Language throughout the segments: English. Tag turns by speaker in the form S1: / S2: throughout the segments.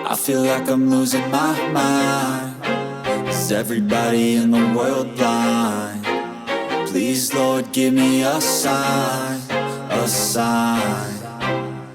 S1: I feel like I'm losing my mind. Is everybody in the world blind? Please, Lord, give me a sign, a sign.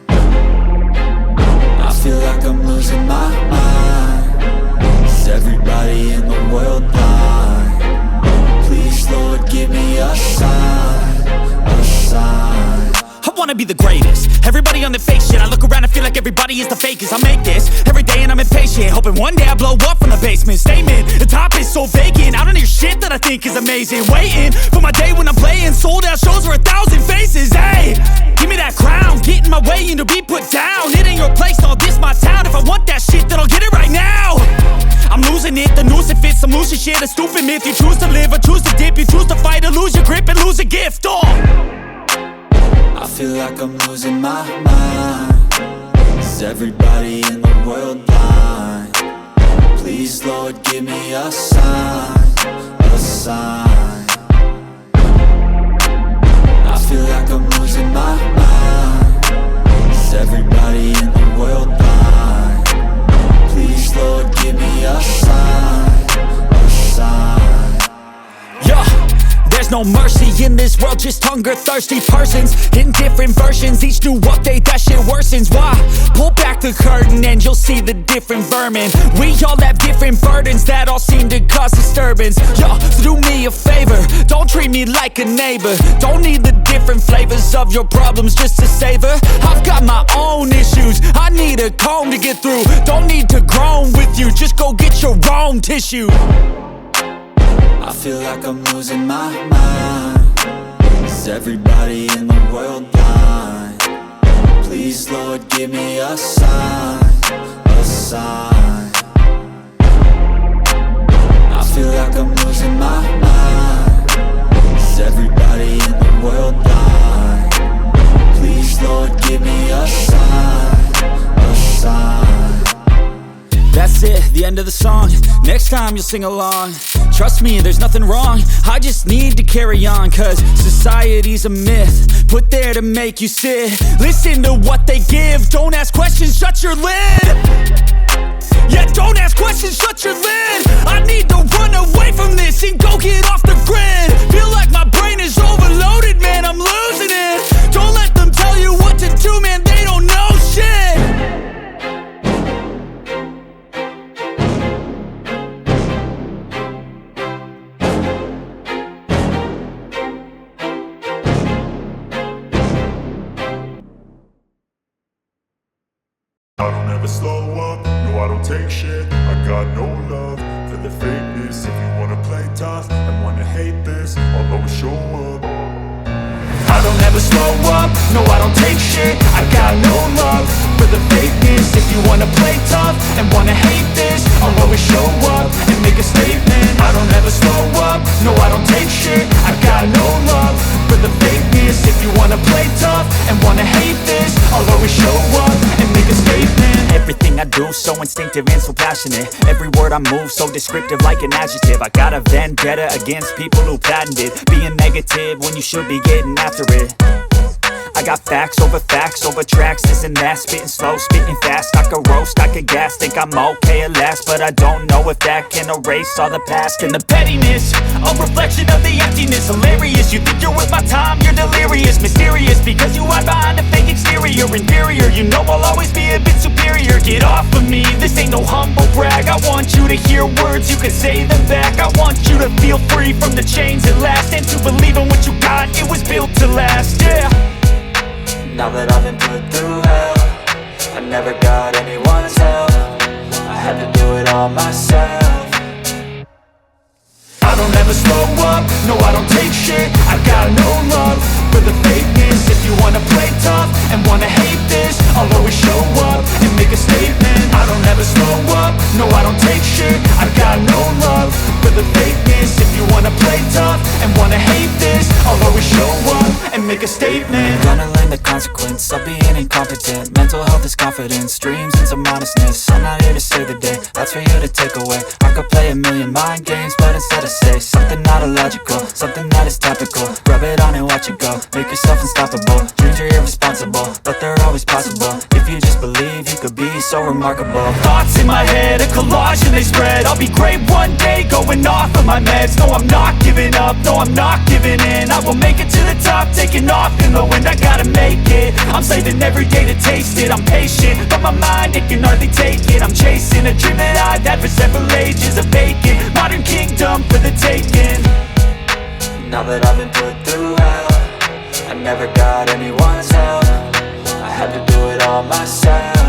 S1: I feel like I'm losing my mind. Is everybody in the world blind? Please, Lord, give me a sign, a sign.
S2: I wanna be the greatest. Everybody on the fake shit. I look around and feel like everybody is the fakest. I make this every day and I'm impatient, hoping one day I blow up from the basement. Statement, the top is so vacant. I don't hear shit that I think is amazing. Waiting for my day when I'm playing sold out shows for 1,000 faces. Hey, give me that crown, get in my way and to be put down. It ain't your place, no, this my town. If I want that shit, then I'll get it right now. I'm losing it, the noose it fits. I'm losing shit, a stupid myth. You choose to live or choose to dip. You choose to fight or lose your grip and lose a gift.
S1: I feel like I'm losing my mind. Is everybody in the world blind? Please, Lord, give me a sign, a sign. I feel like I'm losing my mind. Is everybody in the world blind? Please, Lord, give me a sign, a sign.
S2: Yeah. There's no mercy in this world, just hunger-thirsty persons in different versions. Each new update, that shit worsens. Why? Pull back the curtain and you'll see the different vermin. We all have different burdens that all seem to cause disturbance. Yo, so do me a favor, don't treat me like a neighbor. Don't need the different flavors of your problems just to savor. I've got my own issues, I need a comb to get through. Don't need to groan with you, just go get your own tissue.
S1: I feel like I'm losing my mind. Is everybody in the world blind? Please, Lord, give me a sign, a sign. I feel like I'm losing my mind. Is everybody in the world blind? Please, Lord, give me a sign, a sign.
S2: That's it, the end of the song. Next time you'll sing along. Trust me, there's nothing wrong. I just need to carry on, cause society's a myth put there to make you sit. Listen to what they give. Don't ask questions, shut your lid. Yeah, don't ask questions, shut your lid. I need to run away from this and go get off the grid. Feel like my brain is overloaded, man, I'm losing it. Don't let them tell you what to do, man, they don't know shit.
S3: I don't ever slow up, no I don't take shit. I got no love for the fakeness. If you wanna play tough and wanna hate this, I'll always show up.
S2: I don't ever slow up, no I don't take shit. I got no love for the fakeness. If you wanna play tough and wanna hate this, I'll always show up and make a statement. I don't ever slow up, no I don't take shit. I got no love for the fakeness. If you wanna play tough and wanna hate this, I'll always show up and make a statement. Everything I do so instinctive and so passionate. Every word I move so descriptive like an adjective. I got a vendetta against people who patented being negative when you should be getting after it. I got facts over tracks, this and that. Spitting slow, spitting fast, I could roast, I could gas. Think I'm okay at last, but I don't know if that can erase all the past. And the pettiness, a reflection of the emptiness. Hilarious, you think you're worth my time, you're delirious. Mysterious, because you hide behind a fake exterior. Inferior, you know I'll always be a bit superior. Get off of me, this ain't no humble brag. I want you to hear words, you can say them back. I want you to feel free from the chains at last, and to believe in what you got, it was built to last, yeah.
S1: Now that I've been put through hell, I never got anyone's help. I had to do it all myself.
S2: I don't ever slow up, no I don't take shit. I got no love for the fakeness. If you wanna play tough and wanna hate this, I'll always show up and make a statement. I don't ever slow up, no I don't take shit. I got no love for the fakeness. If you wanna play tough and wanna hate this, I'll always show up and make a statement.
S1: Gonna learn the consequence of being incompetent. Mental health is confidence, dreams and some honestness. I'm not here to save the day, that's for you to take away. I could play a million mind games, but instead I say something not illogical, something that is topical. Rub it on and watch it go, make yourself unstoppable. Dreams are irresponsible, but they're always possible. If you just believe, you could be so remarkable.
S2: Thoughts in my head, a collage and they spread. I'll be great one day, going off of my meds. No, I'm not giving up, no, I'm not giving in. I will make it to the top, taking off in the wind. I gotta make it, I'm saving every day to taste it. I'm patient, but my mind, it can hardly take it. I'm chasing a dream that I've had for several ages. A vacant, modern kingdom for the taking.
S1: Now that I've been put through hell, I never got anyone's help. I had to do it all myself.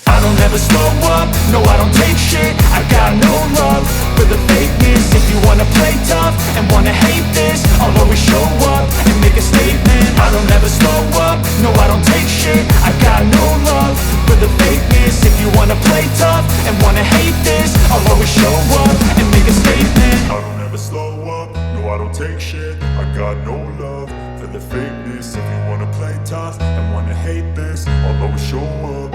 S2: I don't ever slow up, no I don't take shit. I got no love for the fakeness. If you wanna play tough and wanna hate this, I'll always show up and make a statement. I don't ever slow up, no I don't take shit. I got no love for the fakeness. If you wanna play tough and wanna hate this, I'll always show up and make a statement.
S3: I don't ever slow up, no I don't take shit. I got no love for the fakeness. If you wanna play tough and wanna hate this, I'll always show up.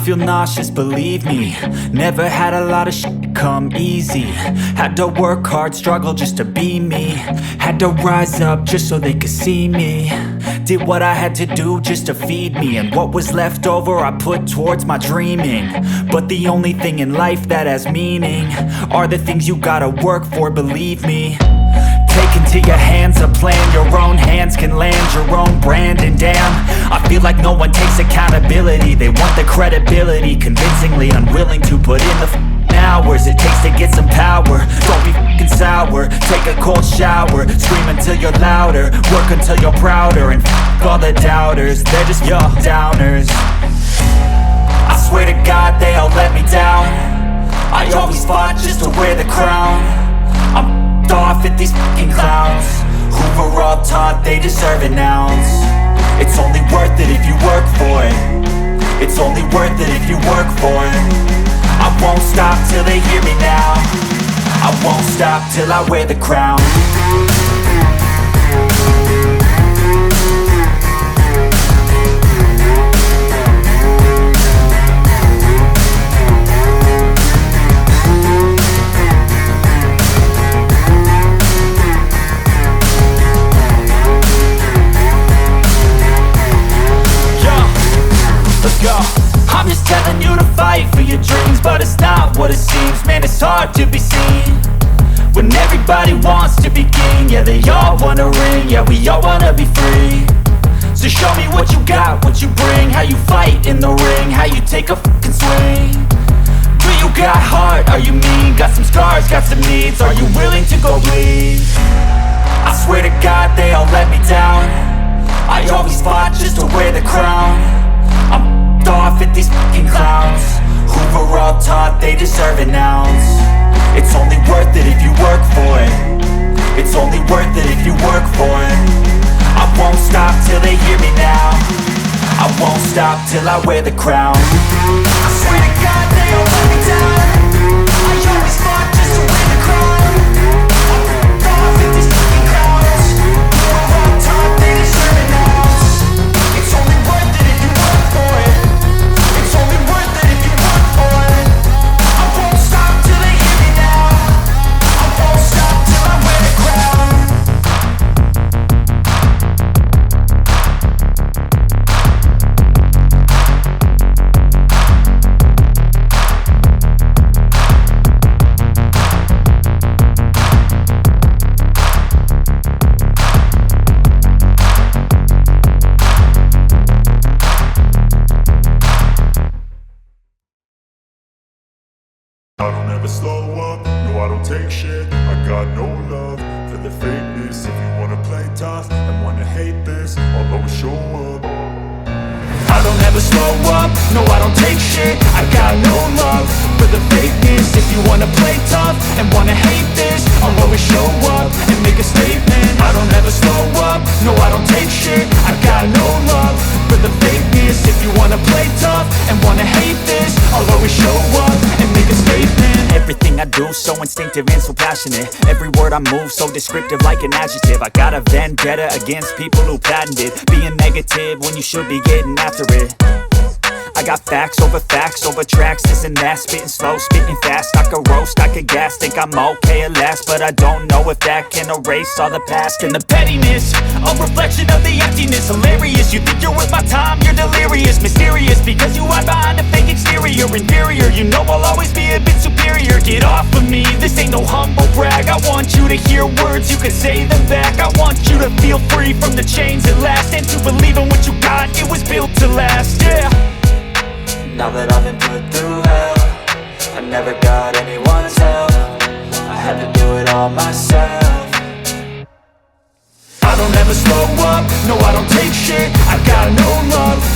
S1: feel nauseous, believe me. Never had a lot of shit come easy. Had to work hard, struggle just to be me. Had to rise up just so they could see me. Did what I had to do just to feed me. And what was left over I put towards my dreaming. But the only thing in life that has meaning are the things you gotta work for, believe me. Take into your hands a plan. Your own hands can land your own brand. And damn, I feel like no one takes accountability. They want the credibility, convincingly unwilling to put in the hours it takes to get some power. Don't be f***ing sour, take a cold shower. Scream until you're louder, work until you're prouder. And f*** all the doubters, they're just your downers. I swear to God they all let me down. I always fought just to wear the crown. I'm off at these f***ing clowns who were all taught they deserve an ounce. It's only worth it if you work for it. It's only worth it if you work for it. I won't stop till they hear me now. I won't stop till I wear the crown. I'm just telling you to fight for your dreams, but it's not what it seems. Man, it's hard to be seen when everybody wants to be king. Yeah, they all wanna ring, yeah, we all wanna be free. So show me what you got, what you bring. How you fight in the ring, how you take a fucking swing. Do you got heart, are you mean? Got some scars, got some needs, are you willing to go bleed? I swear to God they all let me down. I always fought just to wear the crown. I'm off at these f***ing clowns who were all taught they deserve an ounce. It's only worth it if you work for it. It's only worth it if you work for it. I won't stop till they hear me now. I won't stop till I wear the crown. I swear to God they all let me down. I always fought just to wear the crown. I'm off at these f***ing clowns who were all taught they deserve an ounce. It's only worth it if you work for it. It's only worth it if you work for it. I won't stop till they hear me now. I won't stop till I wear the crown.
S3: I don't ever slow up, no I don't take shit. I got no love for the fakeness. If you wanna play tough and wanna hate this, I'll always show up.
S2: I don't ever slow up, no I don't take shit. I got no love for the fakeness. If you wanna play tough and wanna hate this, I'll always show up and make a statement. I don't ever slow up, no I don't take shit. I got no love for the fakeness. If you wanna play tough and wanna hate this, I'll always show up and make a statement.
S1: Everything I do so instinctive and so passionate. Every word I move so descriptive like an adjective. I got a vendetta against people who patented being negative when you should be getting after it. I got facts over tracks, this and that. Spitting slow, spitting fast. I could roast, I could gas. Think I'm okay at last, but I don't know if that can erase all the past. And the pettiness, a reflection of the emptiness. Hilarious, you think you're worth my time, you're delirious. Mysterious, because you hide behind a fake exterior. Inferior, you know I'll always be a bit superior. Get off of me, this ain't no humble brag. I want you to hear words, you can say them back. I want you to feel free from the chains at last, and to believe in what you got, it was built to last, yeah. Now that I've been put through hell, I never got anyone's help. I had to do it all myself.
S2: I don't ever slow up, no I don't take shit. I got no love